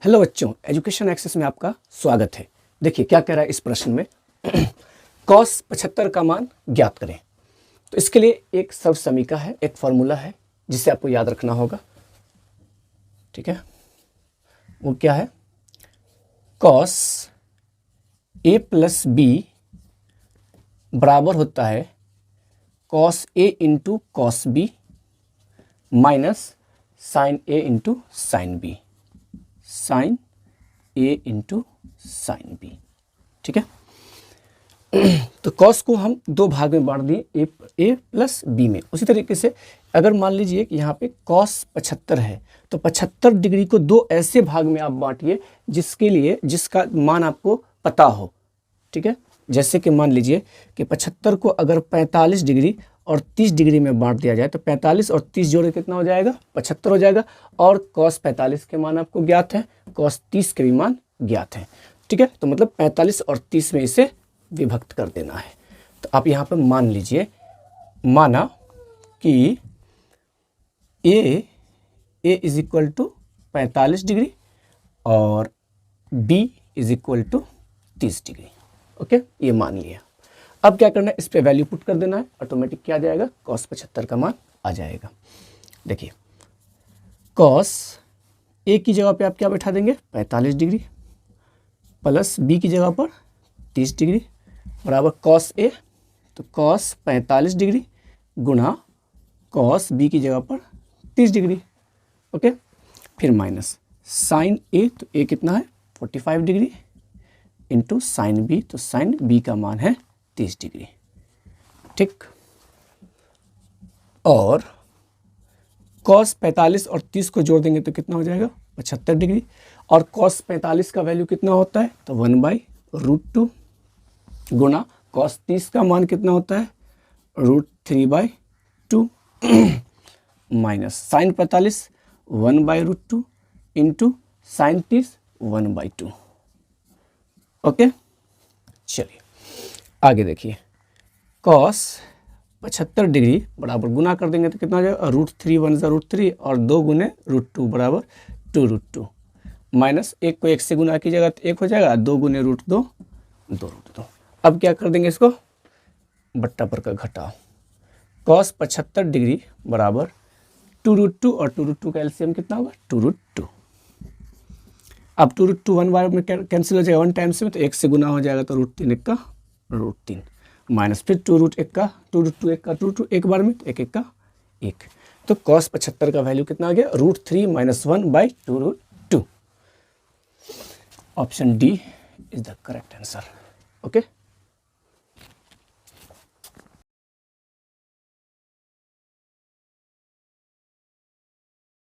Hello बच्चों, education access में आपका स्वागत है। देखिए क्या कह रहा है इस प्रश्न में cos 75 का मान ज्ञात करें। तो इसके लिए एक सर्व समीका है, एक फॉर्मूला है जिसे आपको याद रखना होगा। ठीक है, वो क्या है? cos a प्लस बी बराबर होता है cos a into cos B minus sine a into sine B, sine a into sine B. ठीक है, तो cos को हम दो भाग में बांट दिए, a प्लस बी में। उसी तरीके से अगर मान लीजिए कि यहाँ पे cos 75 है तो 75 डिग्री को दो ऐसे भाग में आप बांटिए जिसका मान आपको पता हो। ठीक है, जैसे कि मान लीजिए कि 75 को अगर 45 डिग्री और 30 डिग्री में बांट दिया जाए तो 45 और 30 जोड़े कितना हो जाएगा? 75 हो जाएगा। और cos 45 के मान आपको ज्ञात है, cos 30 के भी मान ज्ञात है। ठीक है, तो मतलब 45 और 30 में इसे विभक्त कर देना है। तो आप यहाँ पर मान लीजिए, माना कि a is equal to 45 degree और b is equal to 30 degree. Okay, ये मान लिया। अब क्या करना है, इस पे वैल्यू पुट कर देना है, ऑटोमेटिक क्या आ जाएगा? cos 75 का मान आ जाएगा। देखिए cos a की जगह पे आप क्या बैठा देंगे? 45 डिग्री प्लस b की जगह पर 30 डिग्री बराबर cos a, तो cos 45 डिग्री गुणा cos b की जगह पर 30 डिग्री। ओके, फिर माइनस साइन a, तो a कितना है? 45 डिग्री इंटू साइन b, तो साइन b का मान है 30 डिग्री। ठीक, और cos 45 और 30 को जोड़ देंगे तो कितना हो जाएगा? 75 डिग्री। और cos 45 का वैल्यू कितना होता है? तो 1/√2 गुना cos 30 का मान कितना होता है? √3/2 minus sine 45 1/√2 into sine 30 1/2। Okay, चलिए आगे देखिए, cos 75 डिग्री बराबर गुना कर देंगे तो कितना हो जाएगा? √3 1 √3 और 2 गुने √2 बराबर 2√2 माइनस 1 को 1 से गुना कीजिएगा तो 1 हो जाएगा, 2 गुने √2 2√2। अब क्या कर देंगे इसको? बट्टा पर का घटाओ। cos 75 डिग्री बराबर 2√2 और 2√2 का एलसीएम कितना होगा? 2√2। अब 2√2 1 बार में कैंसिल हो जाएगा, 1 टाइम्स में, तो 1 से गुना हो जाएगा तो √3 1 का √3 माइनस फिर 2√1 का 2√2 1 का 2√2 एक बार में, तो 1 1 का 1। तो cos 75 का वैल्यू कितना आ गया? √3 - 1/2√2। Option D is the correct answer. Okay.